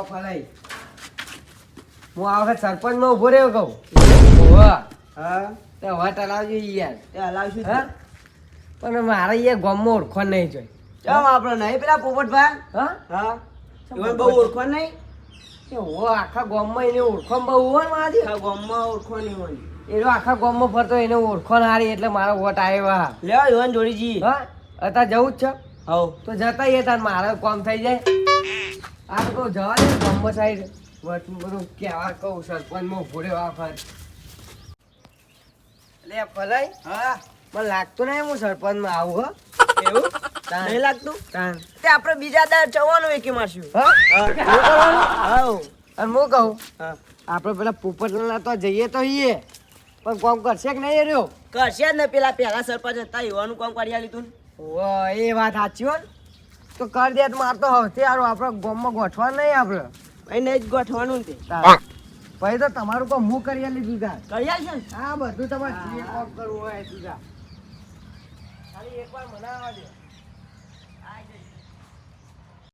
આવો ફલાઈ હું આ વખત સરપંચ માં ઉભો રહ્યો કહું હા તે વાત હલાવજો યાર એ હલાવશું હા પણ મારે યાર ગામમાં ઓળખો નહીં જોઈ ચાલ આપણે નહીં પેલા પોપટભાઈ હા હા એમાં બહુ ઓળખો નહીં આખા ગામમાં એને ઓળખો બહુ હોય ને મારી આખા ગામમાં ઓળખો નહીં હોય એનો આખા ગામમાં ફરતો એને ઓળખો હારી એટલે મારો વોટ આવ્યો લેવા જોવાનું જોડીજી હા અત્યારે જવું જ છે હવ તો જતા એ તાર મારે કામ થઈ જાય આ તો કહું જવા દે ગામમાં સાઈડ વચમાં બધું કહેવા કહું સરપંચમાં ઉભો રહ્યો આ ફર લે ફલાઈ હા મને લાગતું નહીં હું સરપંચમાં આવું હો એવું તાન. નહીં લાગતું તાન. તે આપણે બીજા દાડ ચવાનું એકી મારશું હા હા એવું કરવાનું હા અને હું કહું હા આપણે પેલા પોપટલાલના તો જઈએ તો ઈએ પણ કોમ કરશે કે નહીં એ રહ્યો કરશે જ ને પેલા પહેલા સરપંચ હતા એવાનું કામ કરી લીધું એ વાત સાચી હો ને. તો કરી દે તો માર તો હવે સારું આપણે ગામમાં ગોઠવા નહીં આપણે એને જ ગોઠવાનું ને તે પછી તો તમારું કામ હું કરી લીધું તાર કરી આલશે ને હા બધું તમારે જે કામ કરવું હોય સીધા ખાલી એકવાર મનાવવા દે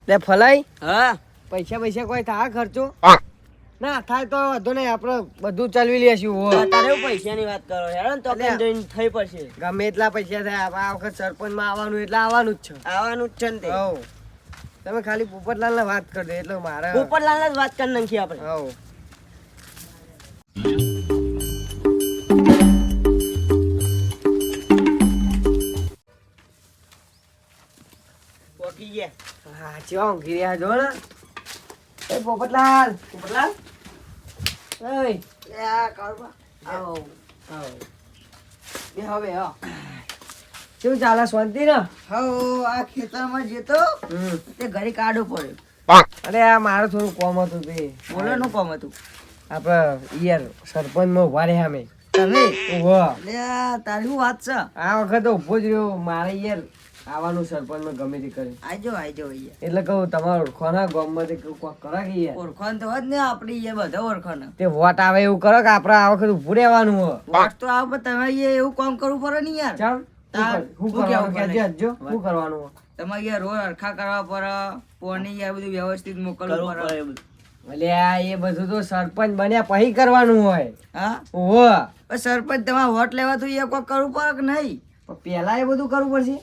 લે ફલાઈ હા પૈસા કોઈ થાય ખર્ચો ના થાય તો વધુ નહીં આપણે બધું ચલવી લેશું હો તારે એવું પૈસાની વાત કરો હેરાન તો કેમ જઈને થઈ પડશે ગમે એટલા પૈસા થાય આ વખત સરપંચમાં આવવાનું એટલે આવવાનું જ છે આવવાનું જ છે ને તે હવ તમે ખાલી પોપટલાલને વાત કરી દો એટલે મારે પોપટલાલ જ વાત કરી નાખીએ આપણે હવ પોકી ગયા હા ચો ગિરિયા જો ને એ પોપટલાલ પોપટલાલ એય એ આ કાળવા આવો આવ બે હવે હા શું ચાલે શાંતિ ને હવ આ ખેતરમાં જતો તે ઘરે કાઢો પડ્યો અરે આ મારે થોડું કોમ હતું તે બોલો નું કામ હતું આપણે યાર સરપંચમાં ઉભા રહ્યા અમે તમે ઉભો લે તારી શું વાત છે આ વખત તો ઉભો જ રહ્યો મારે યાર આવવાનું સરપંચમાં ગમે તે કરી આજો અહીંયા એટલે કહું તમારે ઓળખવાના ગામમાંથી કોક કરો કે યાર ઓળખાણ તો જ ને આપણી એ બધા ઓળખાણ તે વોટ આવે એવું કરો કે આપણે આ વખત ઉભું રહેવાનું હોય વાત તો આવ પણ તમે અહીંયા એવું કામ કરવું પડે ને યાર ચાલ શું કરવાનું કહેજો હજુ શું કરવાનું હોય તમારે યાર રોજ અરખા કરવા પડે પોણી યાર બધું વ્યવસ્થિત મોકલવું પડે એટલે આ એ બધું તો સરપંચ બન્યા પછી કરવાનું હોય હા ઓહો પણ સરપંચ તમારે વોટ લેવા તો યાર કોઈ કરવું પડે કે નહીં પણ પેલા એ બધું કરવું પડશે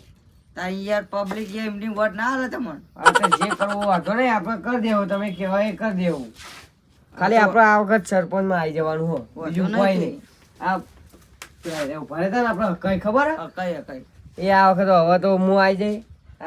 તારી યાર પબ્લિક એમની વોટ ના હાલે તમને આ તો જે કરવું વાંધો નહીં આપણે કરી દેવું તમે કહેવાય એ કરી દેવું ખાલી આપણે આ વખત સરપંચમાં આવી જવાનું હો બીજું કોઈ નહીં આ ઉભા રહેતા ને આપણે કઈ ખબર હે? કઈ કઈ એ આ વખત હવે તો હું આવી જઈ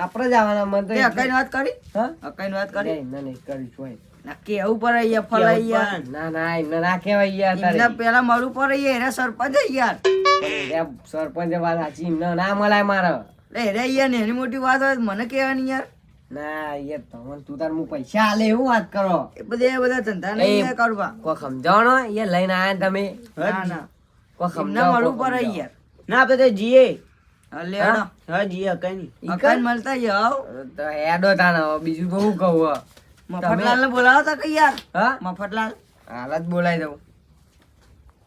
આપણે જ આવવાના મન તો અકાઈ વાત કરી હા અકાઈ વાત કરી નહીં ના નહીં કરીશ હોય નક્કી એવું પડે યાર ફલાઈ યાર ના ના એમને ના કહેવાય યાર તારે એમના પેલા મળવું પડે યાર એને સરપંચ જ યાર પણ એ સરપંચ વાત સાચી એમને ના મળાય મારે એટલે યાર ને એની મોટી વાત હોય તો મને કહેવાની યાર ના યાર તમને તું તાર હું પૈસા આલે એવું વાત કરો એ બધા ધંધા નહીં યાર કરવા કોઈ સમજાવણો યાર લઈને આયા ને તમે ના ના કોઈ એમને સમજાવો મળવું પડે કોઈ યાર ના આપણે જીએ લે હેડો. હા જીએ કઈ નહીં અકાઈ મળતા યાર તો હેડો તાને હવે બીજું તો શું કહું હવે? મફતલાલ ને બોલાવો તા કે યાર હા મફતલાલ હાલ જ બોલાવી દઉં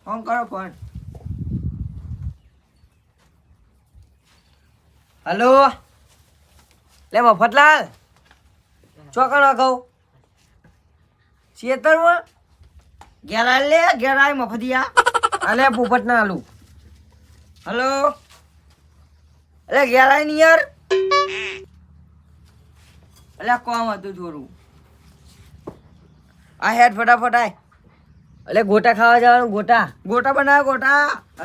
ફોન કરો ફોન હલો લે મફતલાલ ચોકણ કહું શેતરમાં ઘેર આય લે ઘેર આય મફતિયા અલે પોપટ ના આલુ હલો અલે ઘેર આય ને યાર અલે કોમ હતું થોડું આ હેડ ફટાફટ આય અલે ગોટા ખાવા જવાનું ગોટા ગોટા બનાવ ગોટા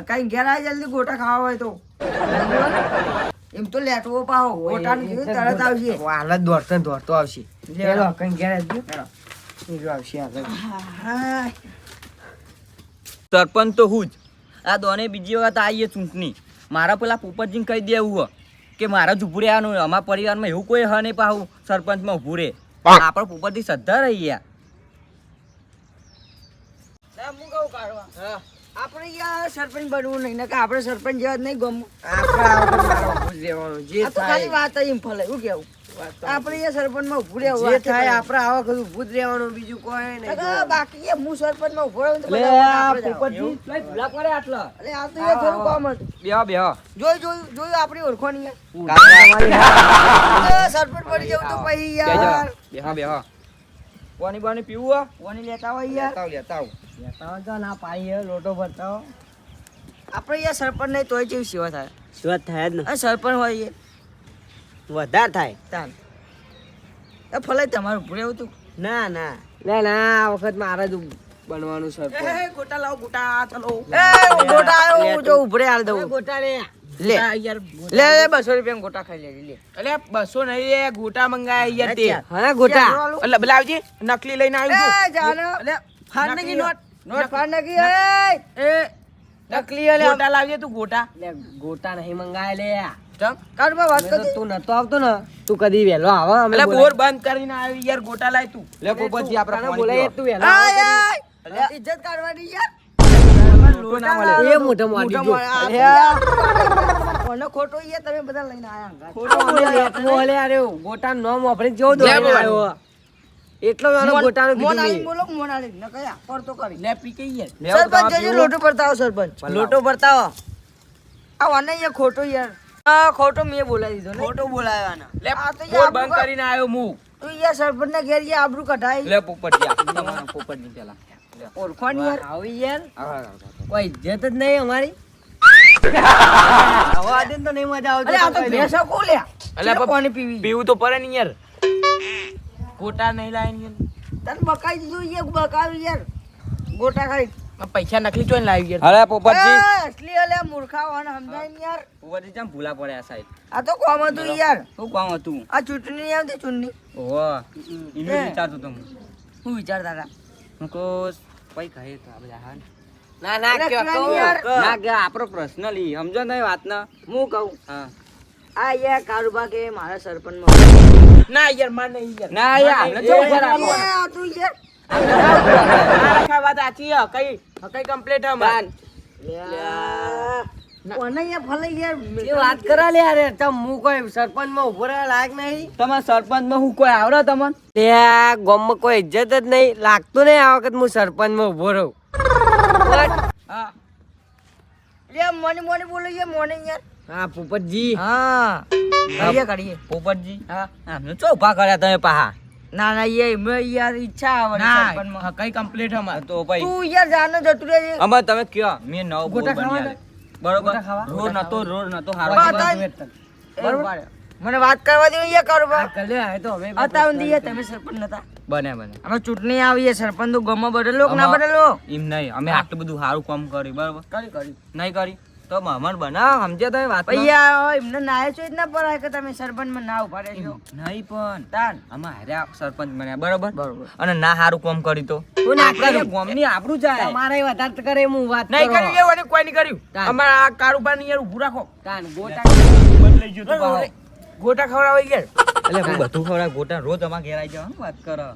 કઈ ઘેર આય જલ્દી ગોટા ખાવા હોય તો એમ તો લેટવો પાહો ગોટા ને કીધું તરત આવશે હાલ જ દોડતો ને દોડતો આવશે ચલો કઈ ઘેર આવજો હેડો. બીજું આવશે આગળ હાય. સરપંચ તો હું જ આ દોને બીજી વખત આવીએ ચૂંટણી મારા પેલા પોપટજીને કહી દેવું હો કે મારા જ ઊભું રહેવાનું અમારા પરિવારમાં એવું કોઈ હ નહીં પાહું સરપંચમાં ઊભું રહે આપણે પોપટજી શ્રદ્ધા રહી ગયા લે, હું કહું કાઢવા. આપણે યાર સરપંચ બનવું નહીં ને કે આપણે સરપંચ જેવા જ નહીં ગમવું આપણે આ વખત મારો ઊભું જ રહેવાનું જે આ તો ખાલી થાય વાત જ એમ ફલે શું કેવું આપણે યાર સરપંચમાં ઊભું રહેવું જે થાય આપણે આ વખત ઊભું જ રહેવાનું બીજું કોઈ નહીં બાકી યાર હું સરપંચમાં ઊભો રહું તો લે બધા આ આપણે જ પોપટજી આવવાનું. લઈ ભૂલા પડે આટલા અરે આ તો યાર થોડું કામ હતું બેહો જોયું આપણી ઓળખવાની યાર કાકા તમારી સરપંચ બની જવું તો પછી યાર બેહો પાણી બાણી પીવું હે? કોની લેતા હોય યાર લેતા આવ, લેતા આવ. લેતા આવજો ના પાઈએ લોટો ભરતા હો. આપણે યાર સરપંચ નહીં તોય જેવી સેવા થાય શું થાય જ ને આ સરપંચ હોય એ વધારે થાય. તાન એ ફલાય તમારું ભૂરે એવું તું ના ના ના ના આ વખત મારે જ બનવાનું સરપંચ. ગોટા લાવો ગોટા ચલો ગોટા આવ્યો જો ઉભરે હાલ દઉં ગોટા રે લે યાર લે 200 રૂપિયા ગોટા ખાઈ લેજે લે અલે 200 નહીં લે, ગોટા મંગાયા યાર તે. હા ગોટા એટલે બલાવજી નકલી લઈને આવ્યો છું. જાનો અલે ફાડ નકલી નાખી નોટ. નોટ ફાડ નાખી એ એ નકલી અલે ગોટા લાવજે તું, ગોટા. લે ગોટા નહીં મંગાય લે. ચમ. કાઢમાં વાત અમે તો કરતી તું નતો આવતો ને તું કદી વહેલો આવો અમે અલે બોલાય. બોર બંધ કરીને આવ્યો યાર, ગોટા લાય તું. લે પોપટજી આપણે તને પાણી બોલાય પીવો. તું વહેલો આવો આય કદી. આય ઇજ્જત કાઢવાની યાર લોટો ના મળે. એ મોઢો મારી જો. કોનો ખોટો યાર તમે બધા લઈને આયા હંગાત. ખોટો અમે લેટવો હલે આરે ગોટા નો મોફરે જો દો લે બોલ. આવ્યો. એટલો વાળો ગોટાનો મોન કીધું આલીને મેં. બોલો મોન આલીને ન કયા પડતો કરી લે પી કે યાર. સરપંચ જજો લોટો પરતાવો સરપંચ પલાવો. લોટો પરતાવો આ વાને યાર ખોટો યાર આ ખોટો મેં બોલાવી દીધો ને ખોટો બોલાવ્યાના. લે આ તો બોર યાર બંધ કરીને આવ્યો હું. તું યાર સરપંચ ના ઘેર યાર આબરૂ કઢાઈ લે પોપટજી આ તમારા પોપટજી પેલા. લે. ઓળખોણ યાર આવી યાર આવ. કોઈ ઇજ્જત જ નહીં અમારી. આવો આદિન તો નહીં મજા આવતી. અરે આ તો ભેંસો કોલ્યા અલે અલે પાણી પીવી પીવું તો પડે ને યાર. ગોટા નહીં લાય ને યાર. તને બકાઈ દીધું યાર બકાવી યાર ગોટા ખાઈ આ પૈસા નકલી ચોઈ લાવી યાર. અરે પોપટજી. અસલી અલે મૂર્ખા વાને સમજાય ને યાર પોપટજી ચમ ભૂલા પડ્યા સાહેબ. આ તો કોમ હતું યાર શું કામ હતું? આ ચૂંટણી આવતી ચૂંટણી ઓહો ઇને વિચારતો તો હું. હું વિચારતા હતા હું કહો પૈ કહે તો આ બધા હા ને. ના ના અરે કયો કેમ કહો. યાર? ના કે આપણો પર્સનલી સમજો ને વાત ના. હું કહું હા. આ યાર કારુબા કે મારા સરપંચમાં ના યાર માર નહીં યાર. ના યાર આપણે જો ઉપર આપો. આ તું યાર આ વાત સાચી હે કઈ કમ્પ્લીટ હે માર. કોને યાર ફલાઈ યાર એ વાત કરા લે યાર તમ હું કોઈ સરપંચ માં ઉભો રહેવા લાયક નહીં. તમારા સરપંચ માં હું કોઈ આવડે તમને? તે આ ગામમાં કોઈ ઇજ્જત જ નહીં લાગતું નહીં આ વખત હું સરપંચ માં ઉભો રહું. હા. લે મોને મોને બોલો યાર મોને યાર હા પોપટજી હા કરીએ પોપટજી. હા આમને ચો ઉભા કર્યા તમે પાહા. ના ના યાર મેં યાર ઈચ્છા આવે સરપંચમાં ના કઈ કમ્પ્લીટ હે માર. તો ભાઈ તું યાર જાનો જતું રહેજે અમે તમે કયો મેં નવો બોર ગોટા બની ખાવા આલે. બરોબર ગોટા ખાવા? રોડ નતો હારો. બસ. બરોબર મને વાત કરવા દો યાર કારુબા આ કલે આ તો અમે હતા યાર તમે સરપંચ નતા બને બને. અમે ચૂંટણી આવી સરપંચ નું ગમો બદલો કે ના આમાં- બદલો એમ નહીં અમે આટલું બધું સારું કામ કર્યું બરોબર. કરી નહીં કરી તો મહેમાન બનાવ સમજ્યા તમે વાત ભૈયા એમને નાય છો જ ના પરાય કે તમે સરપંચ માં ના ઉભા રહેજો નહીં પણ તાન આમાં હાર્યા સરપંચ બન્યા બરોબર. બરોબર અને ના સારું કામ કર્યું તો હું ના આપણે કર્યું. ગામની આબરૂ જાય. તમારે વધારે તો કરે હું વાત નહીં કરો. કર્યું એવું અને કોઈ નહીં કર્યું. તાન. અમારા આ કારુબાર ની યાર ઊભું રાખો. તાન ગોટા બદલાઈ ગયું તું પાહો. ગોટા ખવડાવી યાર એટલે હું બધું ખવડાવ ગોટા રોજ અમાર ઘેર આવી જવાનું વાત કરો.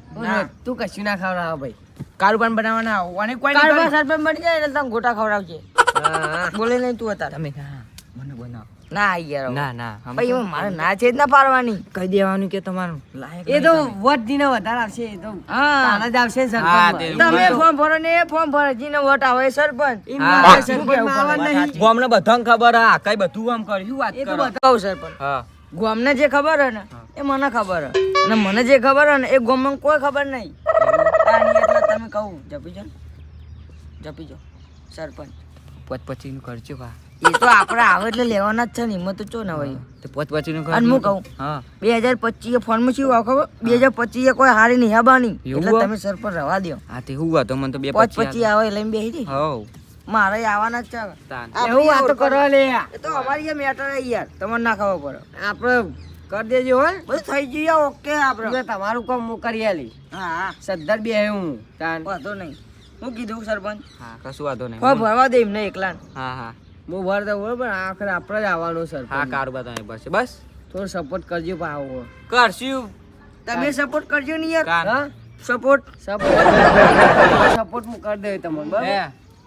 તું કશું ના ખાવડાવ ભાઈ. કારુબાન બનાવવાના અને કોઈ કારુબાન સરપંચ બની જાય એટલે તમે ગોટા ખવડાવજે હા બોલે નહીં તું હતા તમે હા મને બનાવ. ના યાર ના ના ભાઈ એમાં મારે ના છે જ ના પાડવાની કહી દેવાનું કે તમારું લાયક એ તો વોટ દીને વધારે આવશે એ તો હા તાના જ આવશે ને હા, સરપંચમાં. તે- તમે ફોર્મ ભરો ને એ ફોર્મ ભરે જીને વોટ આવે એ સરપંચ એમ હા. ના હા. સરપંચમાં આવવાનું નહીં. ગામને બધાને ખબર હા કઈ બધું આમ કર્યું વાત એ તો કરો. બધા કહું સરપંચ હા ગામને જે ખબર હે ને એ મને ખબર હે અને મને જે ખબર હે ને એ ગામમાં કોઈ ખબર નહીં તાની એટલે તમે કહું જપી જો સરપંચ પછી નું કરજો કા. એ તો આપણે આવે એટલે લેવાના જ છે ને એમાં તો ચો ના હોય તે પછી નું અને હું કહું હા 2025 ફોનમાં શું આવો ખબર 2025 કોઈ હારી નહીં હેબાની એવું એટલે હે? તમે સરપંચ રવા દો હા તે હું હતો મને તો 25 આવે એ લઈને બેસી જઈ હવ મારે આવવાના જ છે તાન. એવું વાતો કરવા લે એ તો અમારી મેટર યાર તમને ના ખબર પડે આપણે કરી દેજો હો બધું થઈ ગયું ઓકે આપણે એટલે તમારું કામ હું કરી આલી હા હા સદ્ધર બે હું તાન વાંધો નહીં હું કીધું સરપંચ હા કશું વાંધો નહીં. ફોર્મ ભરવા દે એમને એકલા હા હા હું ભર દઉં બરોબર આખરે આપણે જ આવવાનું હા સરપંચ કારુબા તમે બસ બસ થોડો સપોર્ટ કરજો પાવો કરશું તમે સપોર્ટ કરજો ને યાર કાન. હા સપોર્ટ સપોર્ટ હું કરી દઉં તમને બરોબર હે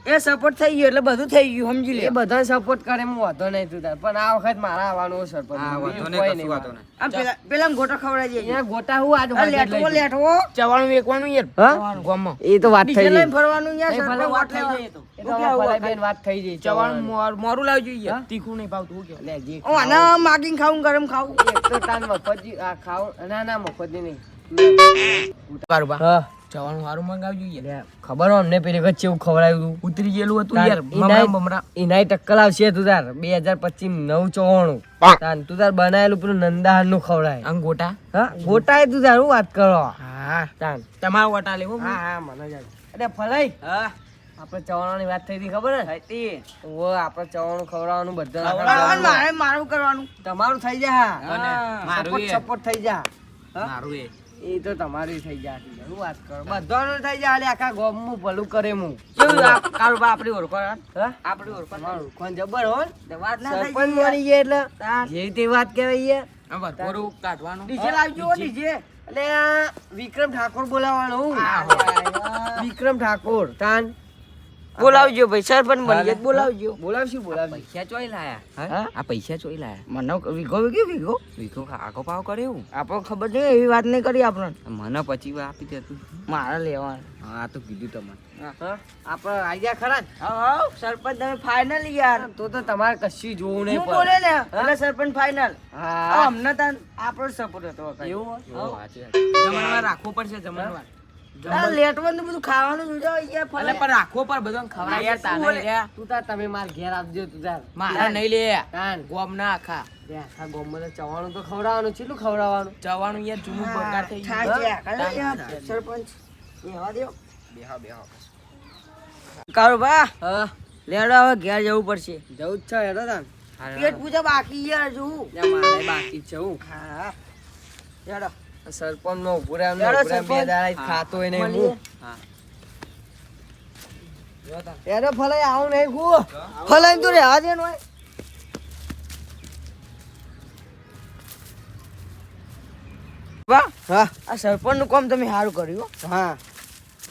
એ સપોર્ટ થઈ ગયો એટલે બધું થઈ ગયું સમજી લે એ બધા સપોર્ટ કરે હું વાંધો નહીં તું તાર પણ આ વખત મારા આવવાનું સરપંચ હા વાંધો બીજું નહીં કોઈ કશું વાંધો નહીં. આમ પેલા ગોટા ખવડાવી દેજો અહીંયા ગોટા હું આજ આ લેટવો લેટવો ચવાણું વેકવાનું યાર હા ગામમાં. એ તો વાત થઈ ડીજે લઈને ગઈ ફરવાનું યાર એ ભલે સરપંચ વાત વોટ થઈ લેવા. ગઈ એ તો. એ તો અમારા ભલાબેન વાત થઈ ગઈ ચવાણું મોરું લાવજો યાર હા? તીખું નહીં ભાવતું હું કે લે જે ઓ આના માગીને ખાવું ગરમ ખાવું એક તો તાન મફતજી આ ખાવ ના ના મફતજી નહીં કારુબા હા જવાનું સારું મંગાવજો યાર લે, ખબર હોય અમને પેલી વખત કેવું ખવડાવ્યું તું ઉતરી ગયેલું હતું તાર યાર ઈનાય- મમરા બમરા ઈનાય ટક્કલ આવશે તું તાર 2025 તાન તું તાર બનાયેલું પેલું નંદાહાર નું ખવડાય અંગોટા હા ગોટાય તું તાર હું વાત કરો હા તાન તમારો વટા લેવો હા હા મને જ અરે ફલાઈ હા આપણે ચવાણાની વાત થઈ હતી ખબર હે હતી ઓ આપણે ચવાણું ખવડાવવાનું બધા ખવડાવવાનું મારે મારું કરવાનું તમારું થઈ જા અને મારું એ. સપોર્ટ થઈ જા હા? મારું એ એ તો તમારી થઈ જા હું વાત કરો બધાનું થઈ જા એટલે આખા ગામનું ભલું કરે હું કેવું કારુબા આપણી ઓળખાણ હા આપણી ઓળખાણ તમારું કોણ જબર હો તો વાત ના થઈ સરપંચ જાય મળી ગયા એટલે તાર. જે તે વાત કહેવાય આ બધું કાઢવાનું ડીજે લાવજો ડીજે એટલે આ વિક્રમ ઠાકોર બોલાવવાનું વિક્રમ ઠાકોર તાન બોલાવજો ભાઈ સરપંચ બની જાય તો બોલાવજો બોલાવશું બોલાવશું પૈસા ચોઈ લાયા હા? આ પૈસા ચોઈ લાયા મને વીઘો વીઘો વિકો આગો પાવ કર્યો આપણને ખબર નહીં એવી વાત નહીં કરી આપણને મને પછી આપી દે તું મારે લેવાનું હા તો કીધું તમને હા આપણે આઈડિયા ખરા જ હા સરપંચ તમે ફાઇનલ યાર તો તમારે કશું જોવું નહીં હું પડે. બોલે ને એટલે સરપંચ ફાઇનલ હા અમને તાન આપણો સપોર્ટ હતો વખત. એવું હોય? જમણવાર રાખવો પડશે જમણવાર આ લેટવાનું તો બધું ખાવાનું જોજો યાર ફલે. એટલે પણ રાખવો પર બધો ખવડાય યાર તાને લ્યા. તું તાર તમે માર ઘેર આપજો તું તાર મારા નહીં લે તાન ગોમ ના આખા તે આખા ગામમાં તો ચવાણું તો ખવડાવવાનું કેટલું ખવડાવવાનું જવાનું યાર જૂનું બગાડ થઈ ગયું થાય છે, કાલે યાર, સરપંચ બેહવા દ્યો. બેહો બેહો કારુબા હા લેડો હવે ઘેર જવું પડશે જવું જ છે હેડો તાન પેટ પૂજા બાકી યાર જોવું ત્યાં મારે બાકી જ છે હું હા લેડો સરપંચ નો ઉભો રહે યાર, બે સરપંચ. દાડા ખાતો હોય નહીં મળીએ. હું હા હેડો ફલાઈ આવું નહીં ગુ ફલાઈન તો રહેવા દે ને વાહ હા આ સરપંચ નું કામ તમે સારું કર્યું હો.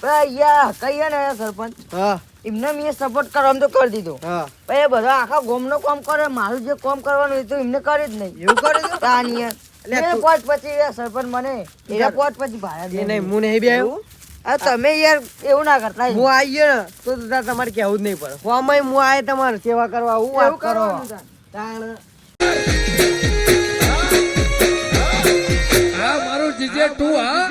હા યા કહીએ ને સરપંચ હા એમને મેં સપોર્ટ કરવા તો કરી દીધો હા પણ એ બધા આખા ગામનો કામ કરે મારું જે કામ કરવાનું એ તો એમને કરી જ નહીં એવું કરે છે તાની એટલે યાર તું- પોત પછી યાર સરપંચ મને એના પોત પછી ભાડા એ નહીં હું નહીં બે આ તમે યાર એવું ના કરતા હું આવી ગયો ને તો તાર તમારે કેવું જ નહીં પડે હું આય તમારે સેવા કરવા હું વાત એવું કરો કરવાનું તાર. તાણ આ મારું જીજે તું હા